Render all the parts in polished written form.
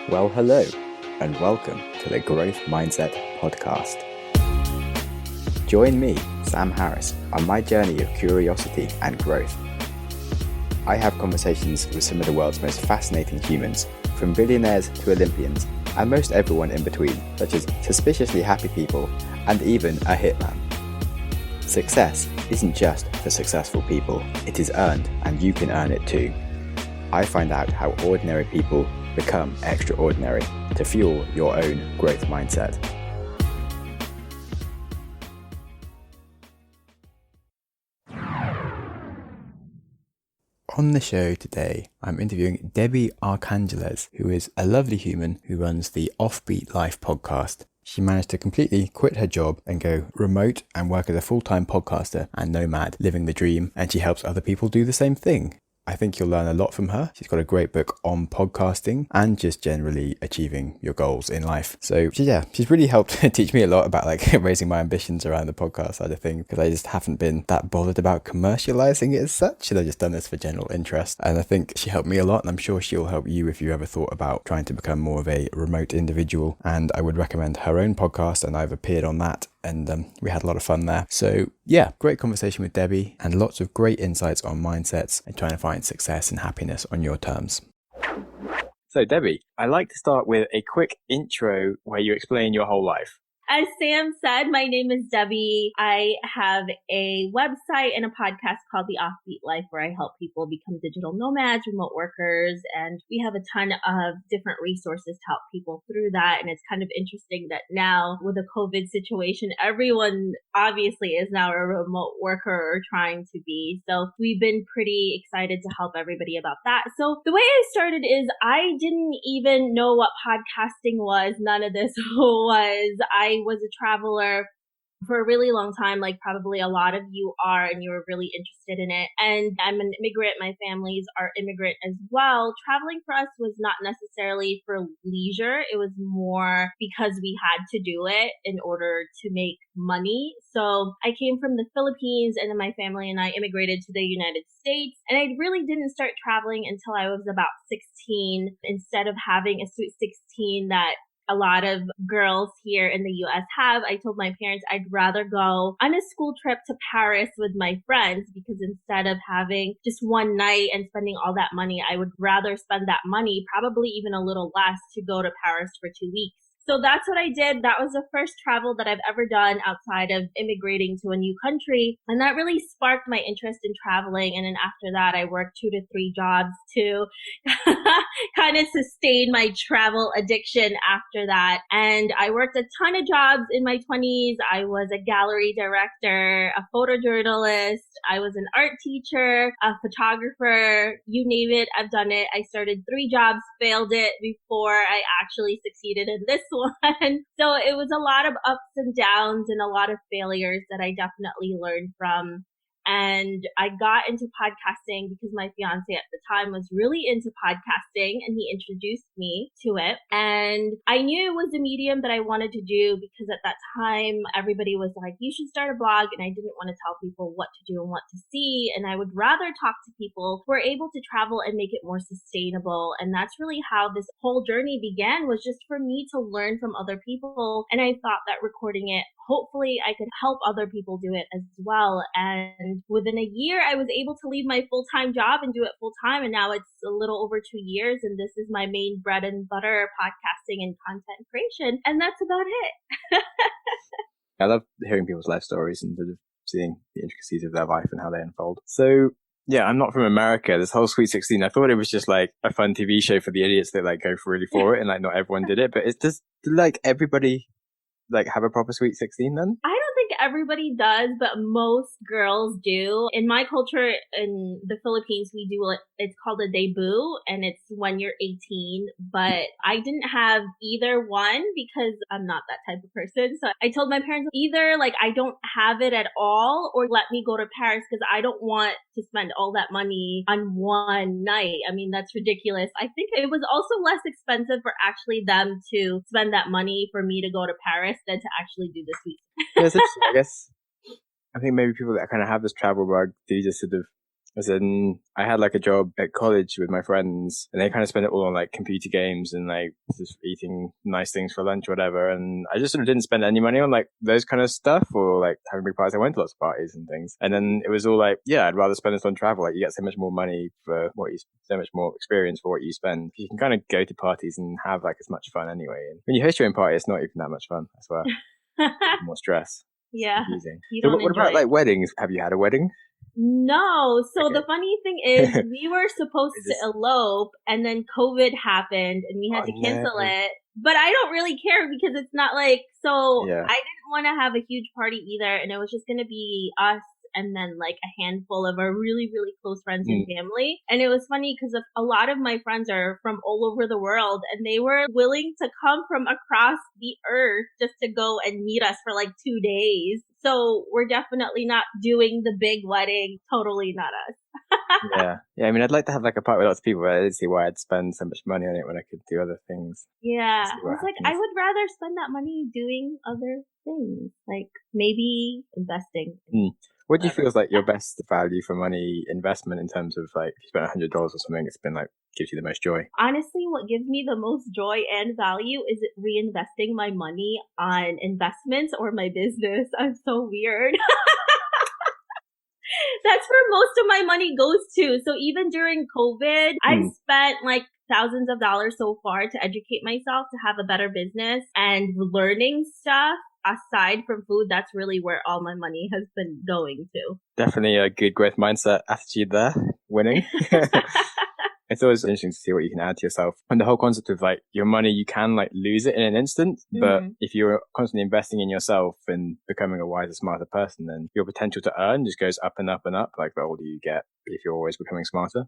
Well, hello, and welcome to the Growth Mindset Podcast. Join me, Sam Harris, on my journey of curiosity and growth. I have conversations with some of the world's most fascinating humans, from billionaires to Olympians, and most everyone in between, such as suspiciously happy people and even a hitman. Success isn't just for successful people, it is earned, and you can earn it too. I find out how ordinary people become extraordinary to fuel your own growth mindset. On the show today, I'm interviewing Debbie Arcangeles, who is a lovely human who runs the Offbeat Life podcast. She managed to completely quit her job and go remote and work as a full-time podcaster and nomad, living the dream, and she helps other people do the same thing. I think you'll learn a lot from her. She's got a great book on podcasting and just generally achieving your goals in life. So she's really helped teach me a lot about raising my ambitions around the podcast side of things, because I just haven't been that bothered about commercializing it as such, and I've just done this for general interest. And I think she helped me a lot, and I'm sure she'll help you if you ever thought about trying to become more of a remote individual. And I would recommend her own podcast, and I've appeared on that. And we had a lot of fun there. So yeah, great conversation with Debbie and lots of great insights on mindsets and trying to find success and happiness on your terms. So Debbie, I like to start with a quick intro where you explain your whole life. As Sam said, my name is Debbie. I have a website and a podcast called The Offbeat Life, where I help people become digital nomads, remote workers, and we have a ton of different resources to help people through that. And it's kind of interesting that now with the COVID situation, everyone obviously is now a remote worker or trying to be. So we've been pretty excited to help everybody about that. So the way I started is I didn't even know what podcasting was. None of this was. I was a traveler for a really long time, like probably a lot of you are, and you were really interested in it. And I'm an immigrant. My families are immigrant as well. Traveling for us was not necessarily for leisure. It was more because we had to do it in order to make money. So I came from the Philippines, and then my family and I immigrated to the United States. And I really didn't start traveling until I was about 16, instead of having a sweet 16 that a lot of girls here in the US have. I told my parents I'd rather go on a school trip to Paris with my friends, because instead of having just one night and spending all that money, I would rather spend that money, probably even a little less, to go to Paris for 2 weeks. So that's what I did. That was the first travel that I've ever done outside of immigrating to a new country. And that really sparked my interest in traveling. And then after that, I worked 2 to 3 jobs to kind of sustain my travel addiction after that. And I worked a ton of jobs in my 20s. I was a gallery director, a photojournalist. I was an art teacher, a photographer, you name it, I've done it. I started 3 jobs, failed it before I actually succeeded in this one. So it was a lot of ups and downs and a lot of failures that I definitely learned from. And I got into podcasting because my fiance at the time was really into podcasting, and he introduced me to it. And I knew it was a medium that I wanted to do, because at that time, everybody was like, you should start a blog. And I didn't want to tell people what to do and what to see. And I would rather talk to people who are able to travel and make it more sustainable. And that's really how this whole journey began, was just for me to learn from other people. And I thought that recording it, hopefully I could help other people do it as well. And within a year, I was able to leave my full-time job and do it full-time. And now it's a little over 2 years. And this is my main bread and butter, podcasting and content creation. And that's about it. I love hearing people's life stories and sort of seeing the intricacies of their life and how they unfold. So yeah, I'm not from America. This whole Sweet 16, I thought it was just like a fun TV show for the idiots that go for it, and not everyone did it. But it's just everybody have a proper Sweet 16 then? I don't think everybody does, but most girls do. In my culture in the Philippines, we do it's called a debut, and it's when you're 18. But I didn't have either one because I'm not that type of person. So I told my parents either I don't have it at all, or let me go to Paris, because I don't want to spend all that money on one night. I mean, that's ridiculous. I think it was also less expensive for actually them to spend that money for me to go to Paris than to actually do this week. Yeah, it's interesting. I guess I think maybe people that kind of have this travel bug do just sort of As in, I had like a job at college with my friends, and they kind of spent it all on like computer games and like just eating nice things for lunch or whatever. And I just sort of didn't spend any money on like those kind of stuff or like having big parties. I went to lots of parties and things. And then it was all like, yeah, I'd rather spend this on travel. Like you get so much more money for what you, so much more experience for what you spend. You can kind of go to parties and have like as much fun anyway. And when you host your own party, it's not even that much fun, I swear. More stress. Yeah. Confusing. You So don't what enjoy about it. like weddings? Have you had a wedding? No. So Okay. the funny thing is we were supposed Is to this- elope and then COVID happened and we had Oh, to cancel no. it. But I don't really care because it's not like, so Yeah. I didn't want to have a huge party either. And it was just going to be us and then like a handful of our really, really close friends and family. And it was funny because a lot of my friends are from all over the world and they were willing to come from across the earth just to go and meet us for like 2 days. So we're definitely not doing the big wedding. Totally not us. Yeah. Yeah. I mean, I'd like to have like a party with lots of people, but I didn't see why I'd spend so much money on it when I could do other things. Yeah. See I what was like, I happens. would rather spend that money doing other things, like maybe investing. What do you feel Whatever. is like your best value for money investment in terms of like if you spend $100 or something, it's been like gives you the most joy? Honestly, what gives me the most joy and value is reinvesting my money on investments or my business. I'm so weird. That's where most of my money goes to. So even during COVID, I've spent like thousands of dollars so far to educate myself to have a better business and learning stuff. Aside from food, that's really where all my money has been going Definitely a good growth mindset attitude there. Winning. It's always interesting to see what you can add to yourself. And the whole concept of like your money, you can like lose it in an instant. But if you're constantly investing in yourself and becoming a wiser, smarter person, then your potential to earn just goes up and up and up. Like the older you get, if you're always becoming smarter.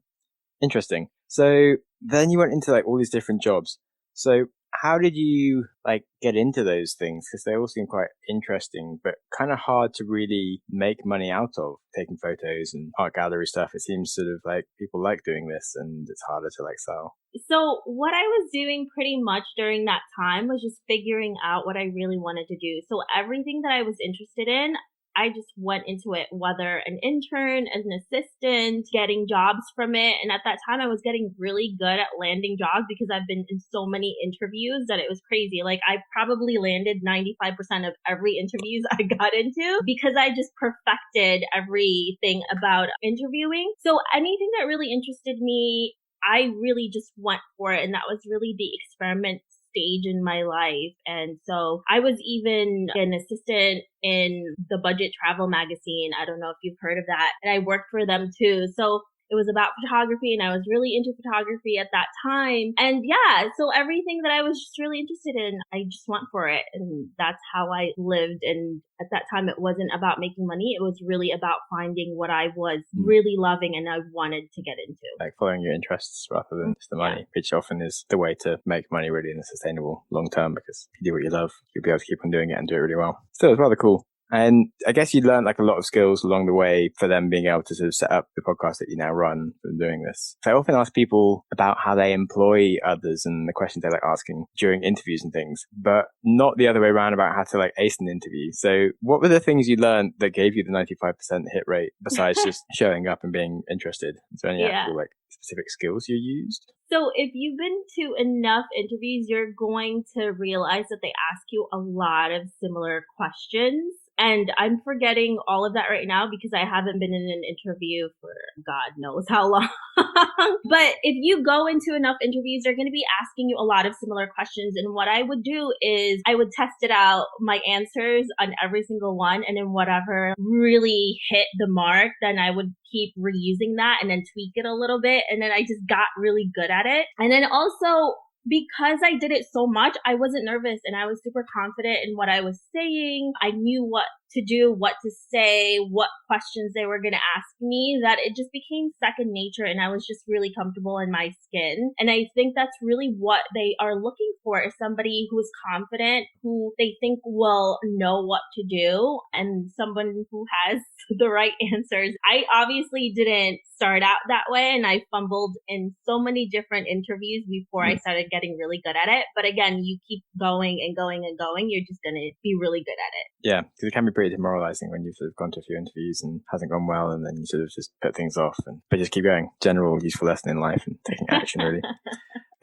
Interesting. So then you went into like all these different jobs. So how did you like get into those things? Because they all seem quite interesting, but kind of hard to really make money out of taking photos and art gallery stuff. It seems sort of like people like doing this and it's harder to like sell. So what I was doing pretty much during that time was just figuring out what I really wanted to do. So everything that I was interested in, I just went into it, whether an intern, as an assistant, getting jobs from it. And at that time, I was getting really good at landing jobs because I've been in so many interviews that it was crazy. Like I probably landed 95% of every interviews I got into because I just perfected everything about interviewing. So anything that really interested me, I really just went for it. And that was really the experiment stage in my life. And so I was even an assistant in the Budget Travel magazine. I don't know if you've heard of that. And I worked for them too. So it was about photography and I was really into photography at that time. And yeah, so everything that I was just really interested in, I just went for it. And that's how I lived. And at that time, it wasn't about making money. It was really about finding what I was really loving and I wanted to get into. Like following your interests rather than just the money, which often is the way to make money really in a sustainable long term, because if you do what you love, you'll be able to keep on doing it and do it really well. Still, it's rather cool. And I guess you learned like a lot of skills along the way for them being able to sort of set up the podcast that you now run from doing this. So I often ask people about how they employ others and the questions they like asking during interviews and things, but not the other way around about how to like ace an interview. So what were the things you learned that gave you the 95% hit rate besides just showing up and being interested? Is there any actual like specific skills you used? So if you've been to enough interviews, you're going to realize that they ask you a lot of similar questions. And I'm forgetting all of that right now because I haven't been in an interview for God knows how long. But if you go into enough interviews, they're going to be asking you a lot of similar questions. And what I would do is I would test it out, my answers on every single one. And then whatever really hit the mark, then I would keep reusing that and then tweak it a little bit. And then I just got really good at it. And then also, because I did it so much, I wasn't nervous and I was super confident in what I was saying. I knew what to do, what to say, what questions they were going to ask me, that it just became second nature and I was just really comfortable in my skin. And I think that's really what they are looking for, is somebody who is confident, who they think will know what to do, and someone who has the right answers. I obviously didn't start out that way and I fumbled in so many different interviews before I started getting really good at it. But again, you keep going and going and going, you're just going to be really good at it. Yeah, because it can be pretty demoralizing when you've sort of gone to a few interviews and hasn't gone well, and then you sort of just put things off, but just keep going. General useful lesson in life and taking action, really.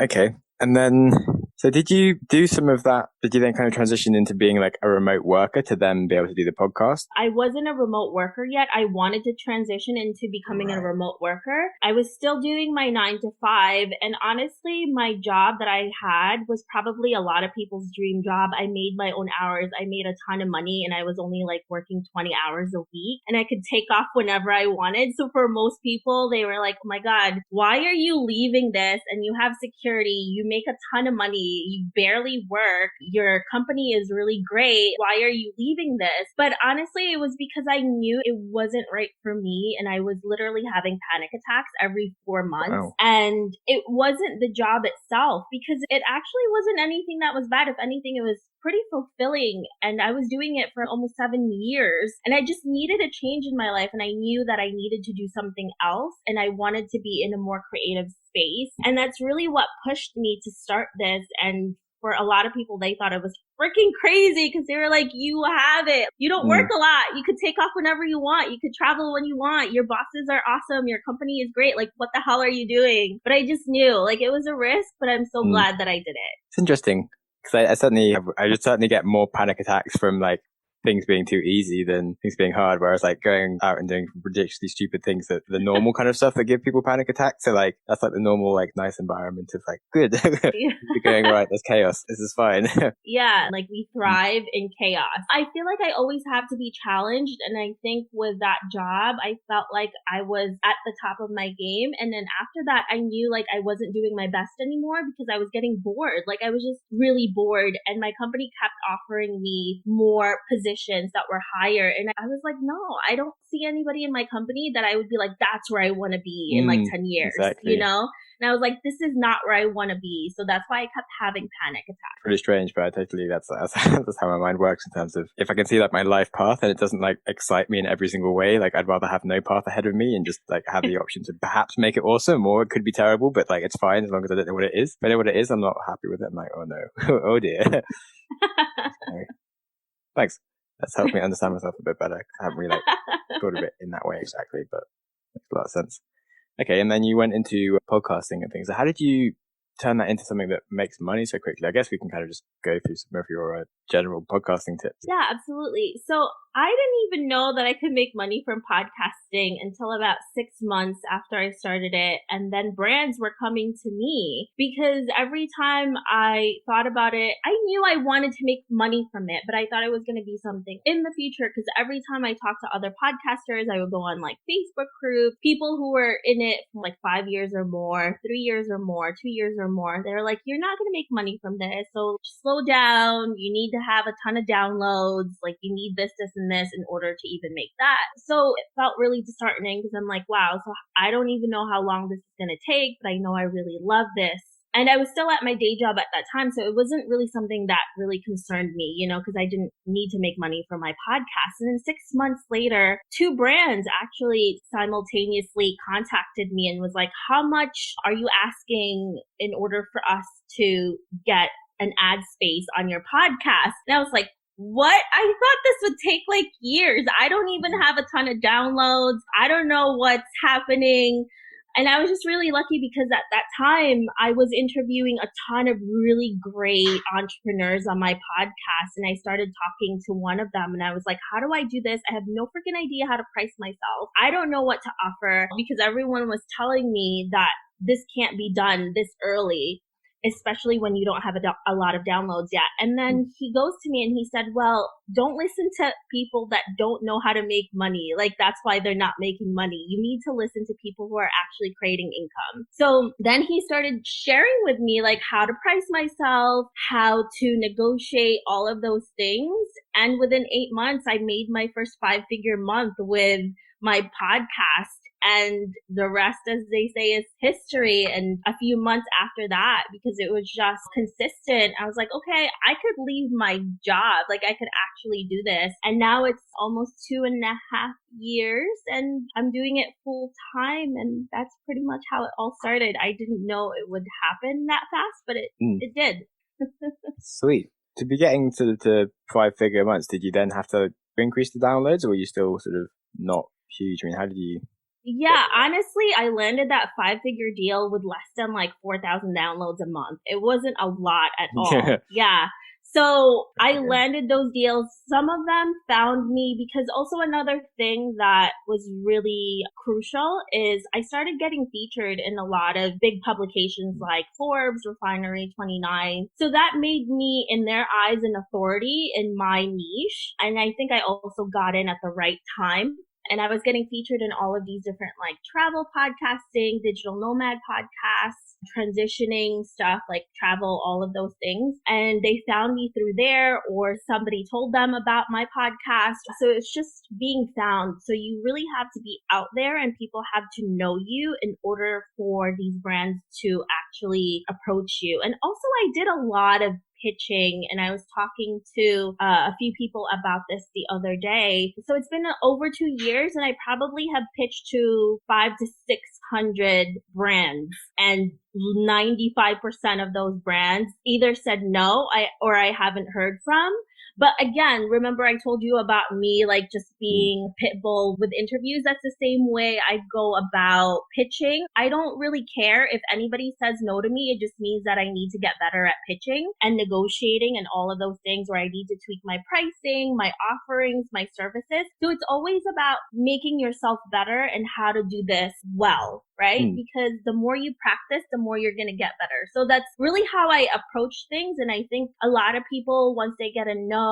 Okay. And then, so did you do some of that? Did you then kind of transition into being like a remote worker to then be able to do the podcast? I wasn't a remote worker yet. I wanted to transition into becoming a remote worker. I was still doing my 9 to 5. And honestly, my job that I had was probably a lot of people's dream job. I made my own hours. I made a ton of money, and I was only like working 20 hours a week, and I could take off whenever I wanted. So for most people, they were like, oh my God, why are you leaving this? And you have security. You make a ton of money. You barely work. Your company is really great. Why are you leaving this? But honestly, it was because I knew it wasn't right for me. And I was literally having panic attacks every 4 months. Wow. And it wasn't the job itself, because it actually wasn't anything that was bad. If anything, it was pretty fulfilling, and I was doing it for almost 7 years, and I just needed a change in my life, and I knew that I needed to do something else, and I wanted to be in a more creative space. And that's really what pushed me to start this. And for a lot of people, they thought it was freaking crazy, because they were like, you have it. You don't work a lot. You could take off whenever you want. You could travel when you want. Your bosses are awesome. Your company is great. Like, what the hell are you doing? But I just knew, like, it was a risk, but I'm so glad that I did it. It's interesting, because I just certainly get more panic attacks from like things being too easy than things being hard, whereas like going out and doing ridiculously stupid things, that the normal kind of stuff that give people panic attacks. So like that's like the normal like nice environment of like, good, you're going right, there's chaos, this is fine. Yeah, like we thrive in chaos. I feel like I always have to be challenged, and I think with that job I felt like I was at the top of my game, and then after that I knew like I wasn't doing my best anymore, because I was getting bored. Like I was just really bored, and my company kept offering me more positions that were higher, and I was like, no, I don't see anybody in my company that I would be like, that's where I want to be in like 10 years, exactly. you know? And I was like, this is not where I want to be. So that's why I kept having panic attacks. Pretty strange, but that's how my mind works, in terms of if I can see like my life path and it doesn't like excite me in every single way, like I'd rather have no path ahead of me and just like have the option to perhaps make it awesome, or it could be terrible, but like it's fine as long as I don't know what it is. If I know what it is, I'm not happy with it. I'm like, oh no, oh dear. Thanks. That's helped me understand myself a bit better. I haven't really like thought of it in that way exactly, but it makes a lot of sense. Okay, and then you went into podcasting and things. So how did you turn that into something that makes money so quickly? I guess we can kind of just go through some of your general podcasting tips. Yeah, absolutely. So I didn't even know that I could make money from podcasting until about 6 months after I started it. And then brands were coming to me, because every time I thought about it, I knew I wanted to make money from it, but I thought it was going to be something in the future, because every time I talked to other podcasters, I would go on like Facebook groups, people who were in it for like 5 years or more, 3 years or more, 2 years or more. They were like, you're not going to make money from this, so slow down. You need to have a ton of downloads. Like you need this, and this in order to even make that. So it felt really disheartening, because I'm like, wow, so I don't even know how long this is going to take, but I know I really love this. And I was still at my day job at that time, so it wasn't really something that really concerned me, you know, because I didn't need to make money from my podcast. And then 6 months later, 2 brands actually simultaneously contacted me and was like, how much are you asking in order for us to get an ad space on your podcast? And I was like, what? I thought this would take like years. I don't even have a ton of downloads. I don't know what's happening. And I was just really lucky, because at that time I was interviewing a ton of really great entrepreneurs on my podcast. And I started talking to one of them, and I was like, how do I do this? I have no freaking idea how to price myself. I don't know what to offer, because everyone was telling me that this can't be done this early, especially when you don't have a lot of downloads yet. And then he goes to me and he said, well, don't listen to people that don't know how to make money. Like that's why they're not making money. You need to listen to people who are actually creating income. So then he started sharing with me like how to price myself, how to negotiate all of those things. And within 8 months, I made my first 5-figure month with my podcast. And the rest, as they say, is history. And a few months after that, because it was just consistent, I was like, okay, I could leave my job. Like I could actually do this. And now it's almost 2.5 years and I'm doing it full time. And that's pretty much how it all started. I didn't know it would happen that fast, but it did. Sweet. To be getting to 5-figure months, did you then have to increase the downloads, or were you still sort of not huge? I mean, how did you? Yeah, honestly, I landed that 5-figure deal with less than like 4,000 downloads a month. It wasn't a lot at all. Yeah. So I landed those deals. Some of them found me because also another thing that was really crucial is I started getting featured in a lot of big publications like Forbes, Refinery 29. So that made me, in their eyes, an authority in my niche. And I think I also got in at the right time. And I was getting featured in all of these different like travel podcasting, digital nomad podcasts, transitioning stuff like travel, all of those things. And they found me through there, or somebody told them about my podcast. So it's just being found. So you really have to be out there and people have to know you in order for these brands to actually approach you. And also I did a lot of pitching, and I was talking to a few people about this the other day. So it's been over 2 years, and I probably have pitched to 500 to 600 brands, and 95% of those brands either said no, or I haven't heard from. But again, remember I told you about me like just being pit bull with interviews? That's the same way I go about pitching. I don't really care if anybody says no to me. It just means that I need to get better at pitching and negotiating and all of those things, where I need to tweak my pricing, my offerings, my services. So it's always about making yourself better and how to do this well, right? Because the more you practice, the more you're going to get better. So that's really how I approach things. And I think a lot of people, once they get a no,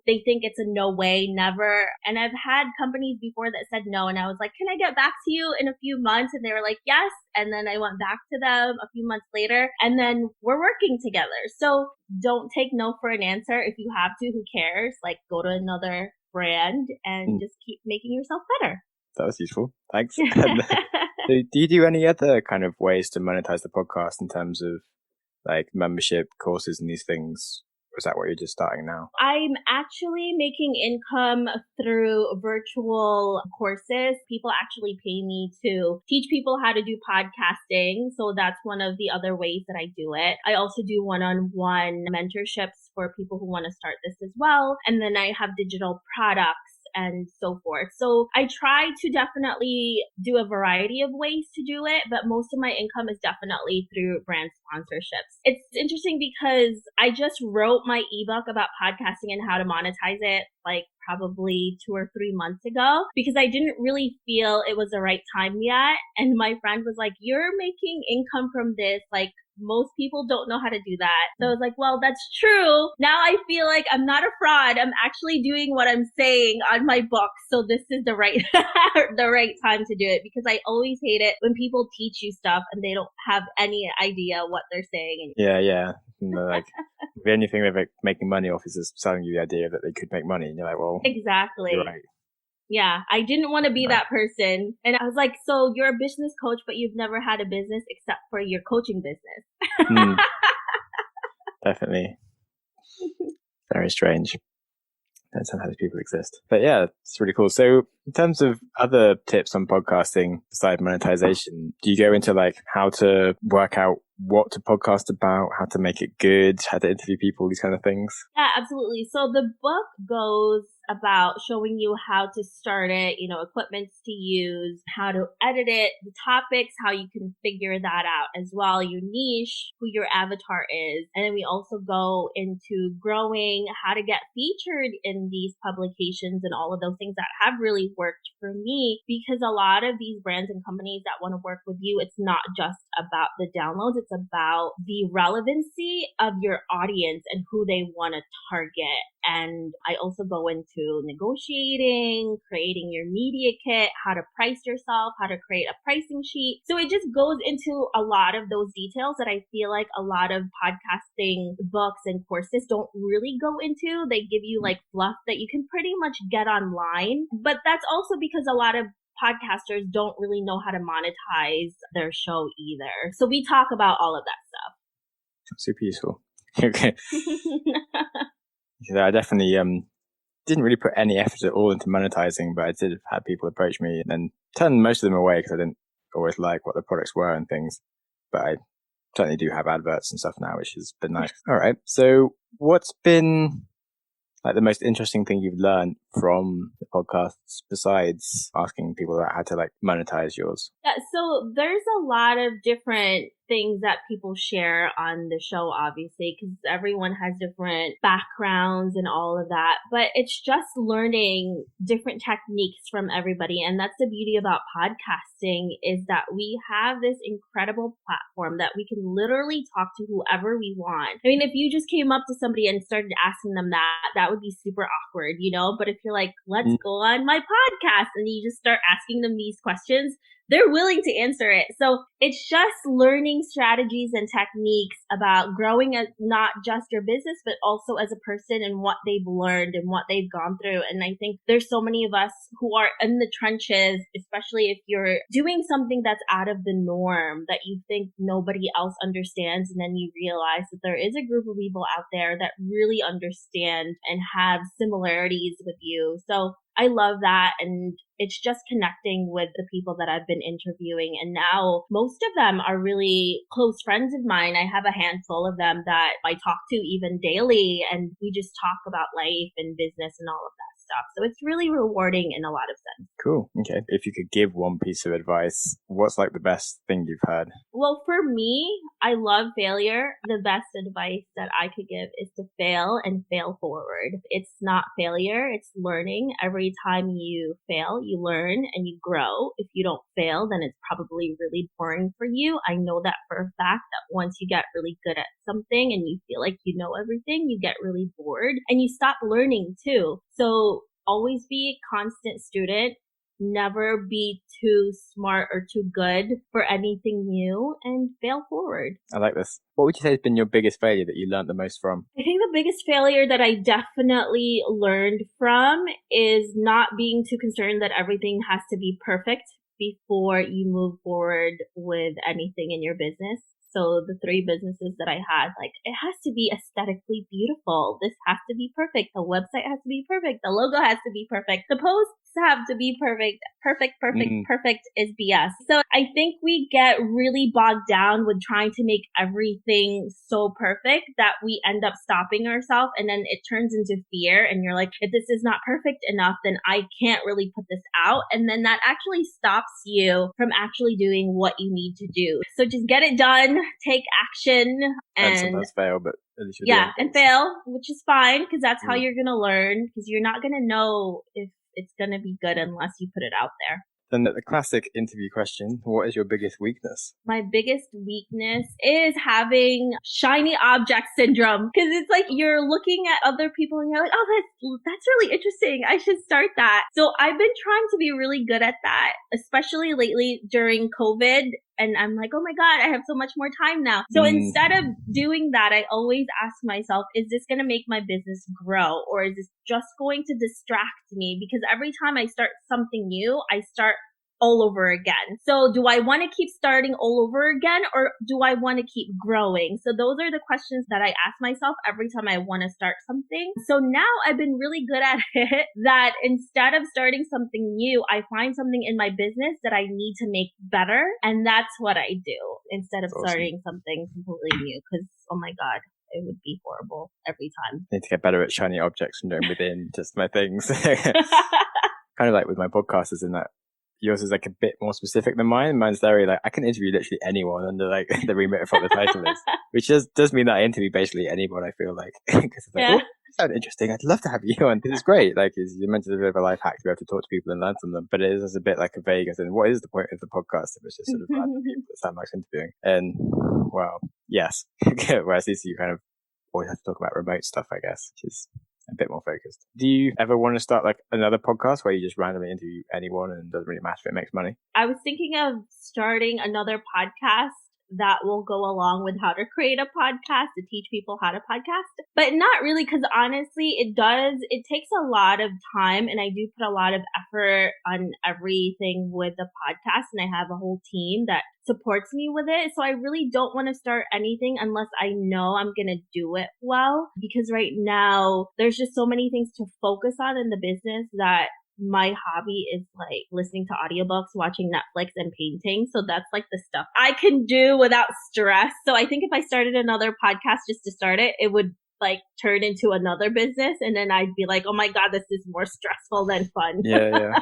they think it's a no way, never. And I've had companies before that said no, and I was like, can I get back to you in a few months? And they were like, yes. And then I went back to them a few months later, and then we're working together. So don't take no for an answer. If you have to, who cares? Like, go to another brand and just keep making yourself better. That was useful. Thanks. So do you do any other kind of ways to monetize the podcast in terms of like membership, courses, and these things? Or is that what you're just starting now? I'm actually making income through virtual courses. People actually pay me to teach people how to do podcasting. So that's one of the other ways that I do it. I also do one-on-one mentorships for people who want to start this as well. And then I have digital products and so forth. So I try to definitely do a variety of ways to do it, but most of my income is definitely through brand sponsorships. It's interesting because I just wrote my ebook about podcasting and how to monetize it like probably 2 or 3 months ago, because I didn't really feel it was the right time yet. And my friend was like, you're making income from this, like most people don't know how to do that. So I was like, well, that's true. Now I feel like I'm not a fraud. I'm actually doing what I'm saying on my book. So this is the right the right time to do it, because I always hate it when people teach you stuff and they don't have any idea what they're saying. Yeah. Like the only thing they're making money off is just selling you the idea that they could make money, and you're like, well, exactly. You're right. Yeah, I didn't want to be that person. And I was like, so you're a business coach, but you've never had a business except for your coaching business. Definitely. Very strange. And sometimes people exist. But yeah, it's really cool. So in terms of other tips on podcasting besides monetization, do you go into like how to work out what to podcast about, how to make it good, how to interview people, these kind of things? Yeah, absolutely. So the book goes about showing you how to start it, equipments to use, how to edit it, the topics, how you can figure that out as well, your niche, who your avatar is. And then we also go into growing, how to get featured in these publications and all of those things that have really worked for me, because a lot of these brands and companies that want to work with you, it's not just about the downloads, it's about the relevancy of your audience and who they want to target. And I also go into negotiating, creating your media kit, how to price yourself, how to create a pricing sheet. So it just goes into a lot of those details that I feel like a lot of podcasting books and courses don't really go into. They give you like fluff that you can pretty much get online. But that's also because a lot of podcasters don't really know how to monetize their show either. So we talk about all of that stuff. Super useful. Okay. I definitely didn't really put any effort at all into monetizing, but I did have people approach me and then turn most of them away because I didn't always like what the products were and things. But I certainly do have adverts and stuff now, which has been nice. All right. So what's been like the most interesting thing you've learned from the podcasts besides asking people about how to like monetize yours? Yeah, so there's a lot of different things that people share on the show, obviously, because everyone has different backgrounds and all of that. But it's just learning different techniques from everybody. And that's the beauty about podcasting is that we have this incredible platform that we can literally talk to whoever we want. I mean, if you just came up to somebody and started asking them that would be super awkward, you know? But if you're like, let's go on my podcast and you just start asking them these questions, they're willing to answer it. So it's just learning strategies and techniques about growing not just your business, but also as a person and what they've learned and what they've gone through. And I think there's so many of us who are in the trenches, especially if you're doing something that's out of the norm that you think nobody else understands. And then you realize that there is a group of people out there that really understand and have similarities with you. So I love that. And it's just connecting with the people that I've been interviewing. And now most of them are really close friends of mine. I have a handful of them that I talk to even daily, and we just talk about life and business and all of that stuff. So it's really rewarding in a lot of sense. Cool. Okay. If you could give one piece of advice, what's like the best thing you've heard? Well, for me, I love failure. The best advice that I could give is to fail and fail forward. It's not failure, it's learning. Every time you fail, you learn and you grow. If you don't fail, then it's probably really boring for you. I know that for a fact that once you get really good at something and you feel like you know everything, you get really bored and you stop learning too. So always be a constant student. Never be too smart or too good for anything new and fail forward. I like this. What would you say has been your biggest failure that you learned the most from? I think the biggest failure that I definitely learned from is not being too concerned that everything has to be perfect before you move forward with anything in your business. So the 3 businesses that I had, like, it has to be aesthetically beautiful. This has to be perfect. The website has to be perfect. The logo has to be perfect. The posts have to be perfect. Perfect is BS. So I think we get really bogged down with trying to make everything so perfect that we end up stopping ourselves, and then it turns into fear. And you're like, if this is not perfect enough, then I can't really put this out. And then that actually stops you from actually doing what you need to do. So just get it done, take action, and sometimes fail, but at least you're and fail, which is fine because that's how you're going to learn, because you're not going to know if it's going to be good unless you put it out there. Then the classic interview question, what is your biggest weakness? My biggest weakness is having shiny object syndrome, because it's like you're looking at other people and you're like, oh, that's really interesting. I should start that. So I've been trying to be really good at that, especially lately during COVID. And I'm like, oh my God, I have so much more time now. So instead of doing that, I always ask myself, is this going to make my business grow, or is this just going to distract me? Because every time I start something new, I start all over again. So do I want to keep starting all over again, or do I want to keep growing? So those are the questions that I ask myself every time I want to start something. So now I've been really good at it that instead of starting something new, I find something in my business that I need to make better. And that's what I do instead of starting something completely new, because oh my God, it would be horrible every time. I need to get better at shiny objects and doing within just my things. Kind of like with my podcast, is in that yours is like a bit more specific than mine. Mine's very like, I can interview literally anyone under like the remit of what the title is, which does mean that I interview basically anyone, I feel like. Because it's like, oh, you sound interesting. I'd love to have you on. This is great. Like, you mentioned a bit of a life hack to be able to talk to people and learn from them. But it is a bit like a vague, as in, what is the point of the podcast if it's just sort of random people that sound like interviewing? And, well, yes. Whereas these you kind of always have to talk about remote stuff, I guess, which is a bit more focused. Do you ever want to start like another podcast where you just randomly interview anyone and it doesn't really matter if it makes money? I was thinking of starting another podcast that will go along with how to create a podcast, to teach people how to podcast, but not really, because honestly, it takes a lot of time, and I do put a lot of effort on everything with the podcast, and I have a whole team that supports me with it. So I really don't want to start anything unless I know I'm going to do it well, because right now there's just so many things to focus on in the business that my hobby is like listening to audiobooks, watching Netflix, and painting. So that's like the stuff I can do without stress. So I think if I started another podcast just to start it, it would like turn into another business, and then I'd be like, oh my God, this is more stressful than fun. Yeah.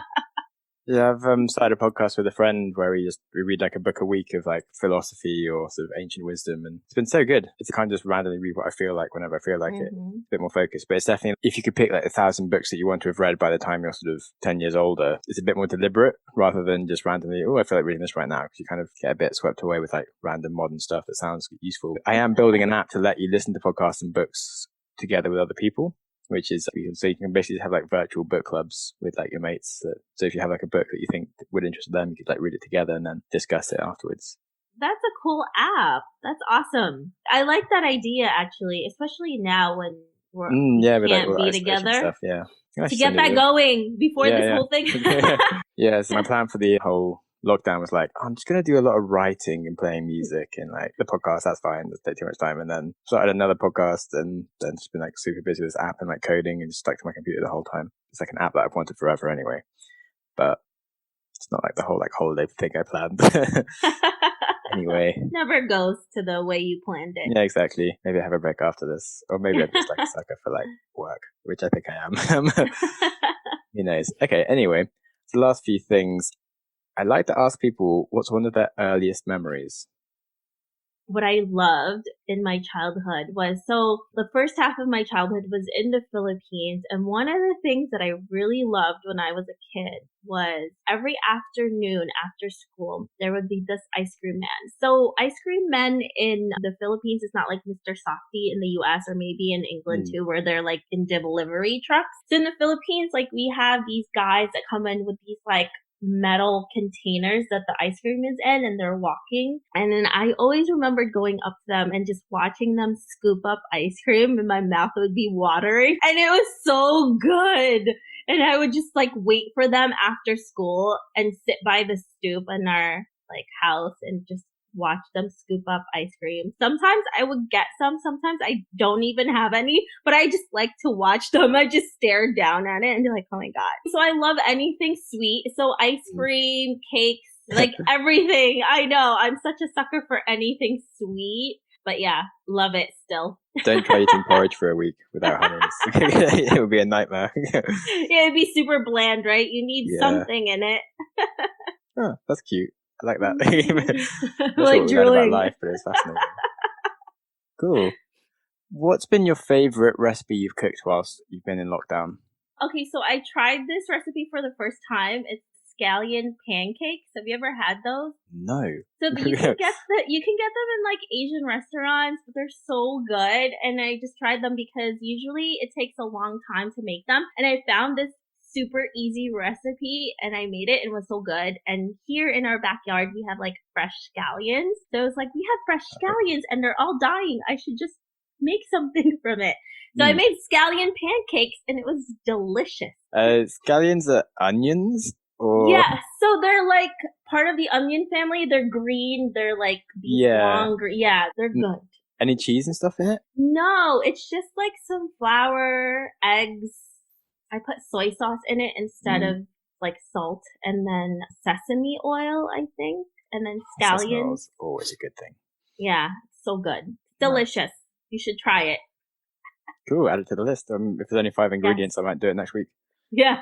Yeah, I've started a podcast with a friend where we read like a book a week of like philosophy or sort of ancient wisdom, and it's been so good. It's kind of just randomly read what I feel like whenever I feel like it. It's a bit more focused, but it's definitely, if you could pick like 1,000 books that you want to have read by the time you're sort of 10 years older, it's a bit more deliberate rather than just randomly, oh, I feel like reading this right now, because you kind of get a bit swept away with like random modern stuff that sounds useful. I am building an app to let you listen to podcasts and books together with other people, which is, so you can basically have like virtual book clubs with like your mates. So if you have like a book that you think would interest them, you could like read it together and then discuss it afterwards. That's a cool app. That's awesome. I like that idea, actually, especially now when we can't like, be together. Stuff, yeah. To get that going before this whole thing. Yeah, so my plan for the whole lockdown was like, I'm just going to do a lot of writing and playing music, and like the podcast, that's fine, doesn't take too much time. And then started another podcast, and then just been like super busy with this app and like coding and just stuck to my computer the whole time. It's like an app that I've wanted forever anyway, but it's not like the whole like holiday thing I planned. Anyway, never goes to the way you planned it. Yeah, exactly. Maybe I have a break after this, or maybe I'm just like a sucker for like work, which I think I am. Who knows? Okay, anyway, the last few things, I like to ask people what's one of their earliest memories. What I loved in my childhood was, so the first half of my childhood was in the Philippines, and one of the things that I really loved when I was a kid was every afternoon after school, there would be this ice cream man. So ice cream men in the Philippines is not like Mr. Softy in the US or maybe in England too, where they're like in delivery trucks. So in the Philippines, like we have these guys that come in with these like metal containers that the ice cream is in, and they're walking. And then I always remembered going up to them and just watching them scoop up ice cream, and my mouth would be watering. And it was so good. And I would just like wait for them after school and sit by the stoop in our like house and just watch them scoop up ice cream. Sometimes I would get some, sometimes I don't even have any, but I just like to watch them. I just stare down at it and be like, oh my God. So I love anything sweet. So ice cream, cakes, like everything. I know. I'm such a sucker for anything sweet. But yeah, love it still. Don't try eating porridge for a week without honey. It would be a nightmare. Yeah, it'd be super bland, right? You need something in it. Oh, that's cute. I like that. That's like what we learn about life, but it's fascinating. Cool. What's been your favorite recipe you've cooked whilst you've been in lockdown? Okay, so I tried this recipe for the first time. It's scallion pancakes. Have you ever had those? No. So you can get them in like Asian restaurants, but they're so good. And I just tried them because usually it takes a long time to make them. And I found this super easy recipe and I made it and it was so good. And here in our backyard, we have like fresh scallions. So I was like, we have fresh scallions and they're all dying. I should just make something from it. So I made scallion pancakes and it was delicious. Scallions are onions? Or... Yeah, so they're like part of the onion family. They're green. They're like these long green. Yeah, they're good. Any cheese and stuff in it? No, it's just like some flour, eggs. I put soy sauce in it instead of like salt, and then sesame oil, I think, and then scallions. Always a good thing. Yeah, so good. Delicious. Nice. You should try it. Cool, add it to the list. If there's only 5 ingredients, I might do it next week. Yeah.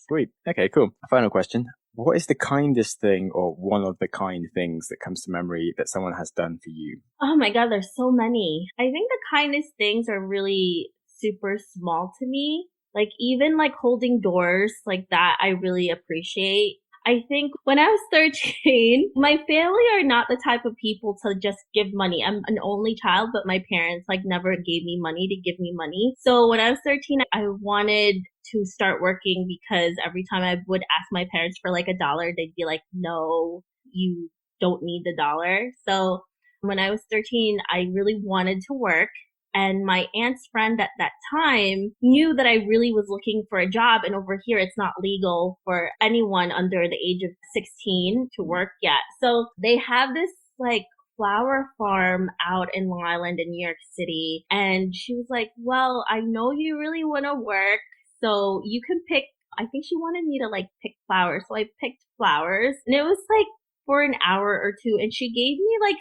Sweet. Okay, cool. Final question. What is the kindest thing or one of the kind things that comes to memory that someone has done for you? Oh my God, there's so many. I think the kindest things are really super small to me. Like even like holding doors like that, I really appreciate. I think when I was 13, my family are not the type of people to just give money. I'm an only child, but my parents like never gave me money to give me money. So when I was 13, I wanted to start working because every time I would ask my parents for like $1, they'd be like, no, you don't need the dollar. So when I was 13, I really wanted to work. And my aunt's friend at that time knew that I really was looking for a job. And over here, it's not legal for anyone under the age of 16 to work yet. So they have this like flower farm out in Long Island in New York City. And she was like, well, I know you really want to work. So you can pick, I think she wanted me to like pick flowers. So I picked flowers and it was like for an hour or two, and she gave me like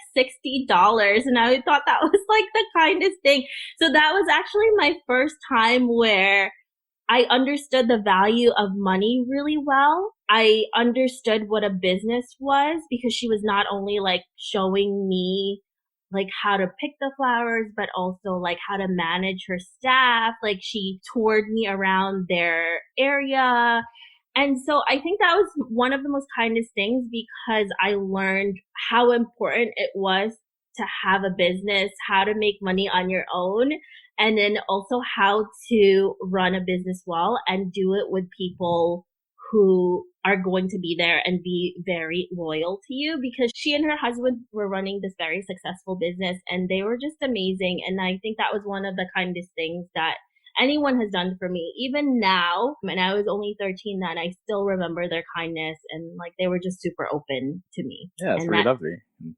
$60, and I thought that was like the kindest thing. So that was actually my first time where I understood the value of money really well. I understood what a business was because she was not only like showing me like how to pick the flowers, but also like how to manage her staff. Like she toured me around their area. And so I think that was one of the most kindest things because I learned how important it was to have a business, how to make money on your own, and then also how to run a business well and do it with people who are going to be there and be very loyal to you, because she and her husband were running this very successful business and they were just amazing. And I think that was one of the kindest things that anyone has done for me. Even now, and I was only 13 then, I still remember their kindness, and like they were just super open to me. Yeah, it's and really lovely.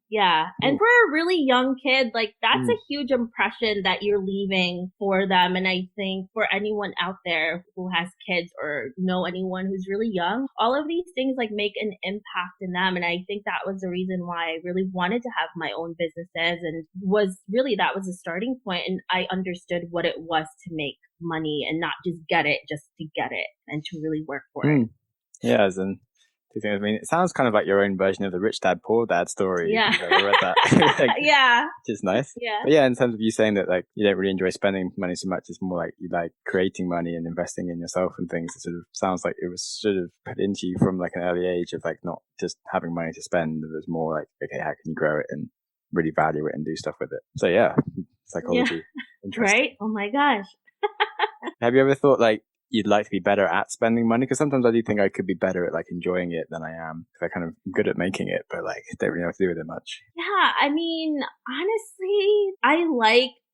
Yeah. And for a really young kid, like that's a huge impression that you're leaving for them. And I think for anyone out there who has kids or know anyone who's really young, all of these things like make an impact in them. And I think that was the reason why I really wanted to have my own businesses, and that was a starting point. And I understood what it was to make money and not just get it just to get it, and to really work for it. Yeah, as in two things. I mean, it sounds kind of like your own version of the Rich Dad Poor Dad story. Yeah. If you've ever read that. Like, yeah. Which is nice. Yeah. But yeah, in terms of you saying that like you don't really enjoy spending money so much, it's more like you like creating money and investing in yourself and things. It sort of sounds like it was sort of put into you from like an early age of like not just having money to spend. It was more like, okay, how can you grow it and really value it and do stuff with it? So yeah, psychology. Yeah. Interesting. Right? Oh my gosh. Have you ever thought like you'd like to be better at spending money? Because sometimes I do think I could be better at like enjoying it than I am. Because I kind of am good at making it, but like don't really know what to do with it much. Yeah, I mean, honestly,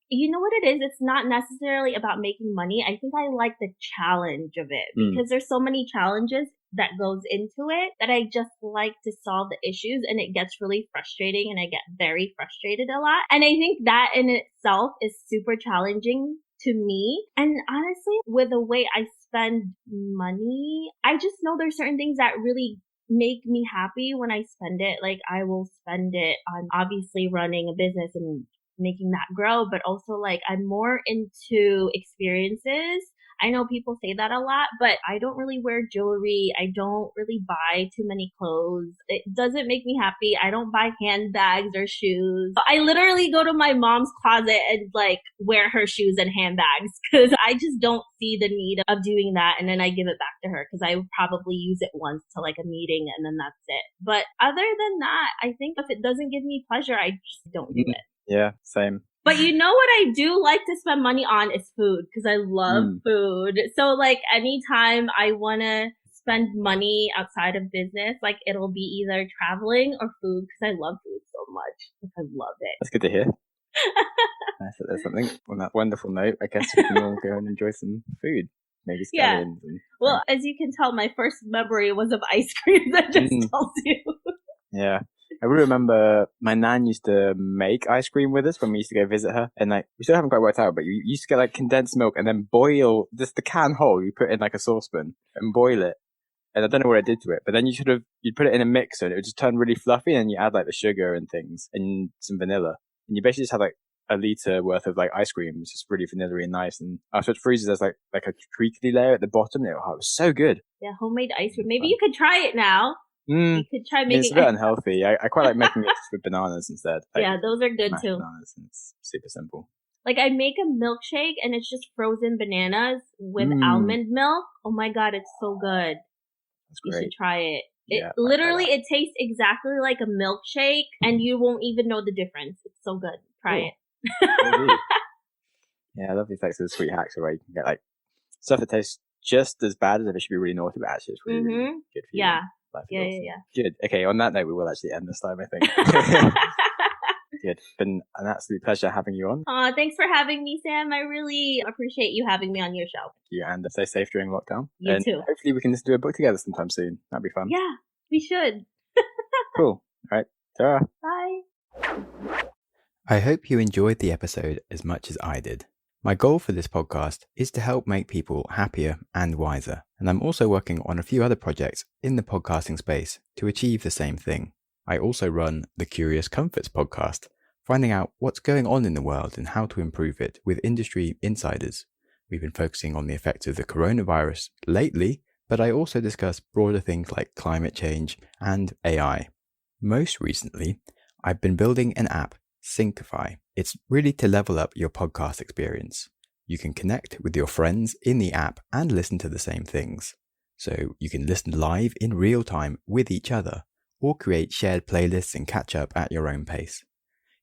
you know what it is? It's not necessarily about making money. I think I like the challenge of it because there's so many challenges that goes into it that I just like to solve the issues, and it gets really frustrating and I get very frustrated a lot. And I think that in itself is super challenging to me. And honestly, with the way I spend money, I just know there's certain things that really make me happy when I spend it. Like I will spend it on obviously running a business and making that grow, but also like I'm more into experiences. I know people say that a lot, but I don't really wear jewelry. I don't really buy too many clothes. It doesn't make me happy. I don't buy handbags or shoes. I literally go to my mom's closet and like wear her shoes and handbags because I just don't see the need of doing that. And then I give it back to her because I would probably use it once to like a meeting and then that's it. But other than that, I think if it doesn't give me pleasure, I just don't do it. Yeah, same. But you know what I do like to spend money on is food, because I love food. So like anytime I want to spend money outside of business, like it'll be either traveling or food, because I love food so much. Like, I love it. That's good to hear. Nice that there's something on that wonderful note. I guess we can all go and enjoy some food. Maybe scallions. Yeah. Well, as you can tell, my first memory was of ice cream. That just tells you. Yeah. I really remember my nan used to make ice cream with us when we used to go visit her. And like, we still haven't quite worked out, but you used to get like condensed milk and then boil just the can whole. You put it in like a saucepan and boil it. And I don't know what I did to it, but then you'd put it in a mixer and it would just turn really fluffy, and you add like the sugar and things and some vanilla. And you basically just have like a liter worth of like ice cream. It's just really vanilla and nice. And after it freezes, there's like a treacly layer at the bottom. It was so good. Yeah, homemade ice cream. Maybe you could try it now. You could try making. It's a bit unhealthy. I quite like making it with bananas instead. Like, yeah, those are good too. Bananas, and it's super simple. Like I make a milkshake and it's just frozen bananas with almond milk. Oh my god, it's so good. That's great. You should try it. It tastes exactly like a milkshake, and you won't even know the difference. It's so good. Try it. Yeah, I love these types of sweet hacks where you can get like stuff that tastes just as bad as if it should be really naughty, but actually it's really, really good for you. Yeah. Yeah. Good. Okay, on that note, we will actually end this time, I think. Good. It's been an absolute pleasure having you on. Thanks for having me, Sam. I really appreciate you having me on your show. Thank you, and stay safe during lockdown. You too. Hopefully we can just do a book together sometime soon. That'd be fun. Yeah, we should. Cool. All right. Ta-ra. Bye. I hope you enjoyed the episode as much as I did. My goal for this podcast is to help make people happier and wiser, and I'm also working on a few other projects in the podcasting space to achieve the same thing. I also run the Curious Comforts podcast, finding out what's going on in the world and how to improve it with industry insiders. We've been focusing on the effects of the coronavirus lately, but I also discuss broader things like climate change and AI. Most recently, I've been building an app, Syncify. It's really to level up your podcast experience. You can connect with your friends in the app and listen to the same things. So you can listen live in real time with each other, or create shared playlists and catch up at your own pace.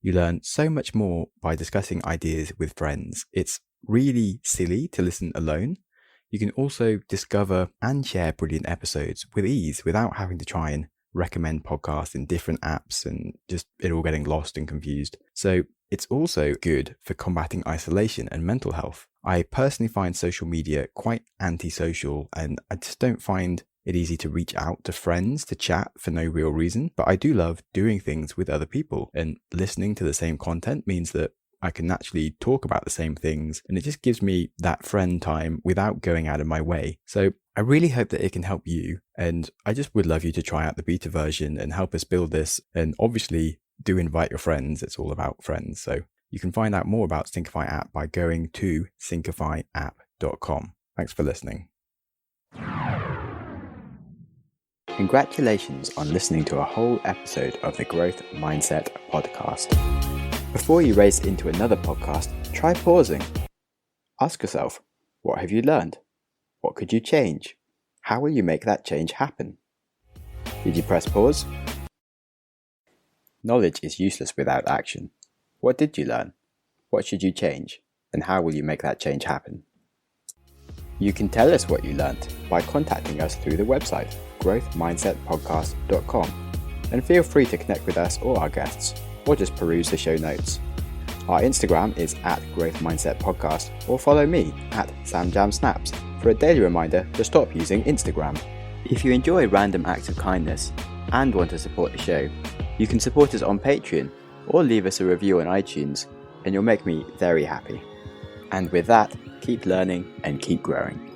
You learn so much more by discussing ideas with friends. It's really silly to listen alone. You can also discover and share brilliant episodes with ease without having to try and recommend podcasts in different apps and just it all getting lost and confused. So it's also good for combating isolation and mental health. I personally find social media quite antisocial, and I just don't find it easy to reach out to friends to chat for no real reason. But I do love doing things with other people, and listening to the same content means that I can naturally talk about the same things, and it just gives me that friend time without going out of my way. So I really hope that it can help you, and I just would love you to try out the beta version and help us build this. And obviously do invite your friends. It's all about friends. So you can find out more about Syncify app by going to syncifyapp.com. Thanks for listening. Congratulations on listening to a whole episode of the Growth Mindset podcast. Before you race into another podcast, try pausing. Ask yourself, what have you learned? What could you change? How will you make that change happen? Did you press pause? Knowledge is useless without action. What did you learn? What should you change? And how will you make that change happen? You can tell us what you learned by contacting us through the website, growthmindsetpodcast.com. And feel free to connect with us or our guests, or just peruse the show notes. Our Instagram is @growthmindsetpodcast, or follow me @samjamsnaps for a daily reminder to stop using Instagram. If you enjoy random acts of kindness and want to support the show, you can support us on Patreon or leave us a review on iTunes, and you'll make me very happy. And with that, keep learning and keep growing.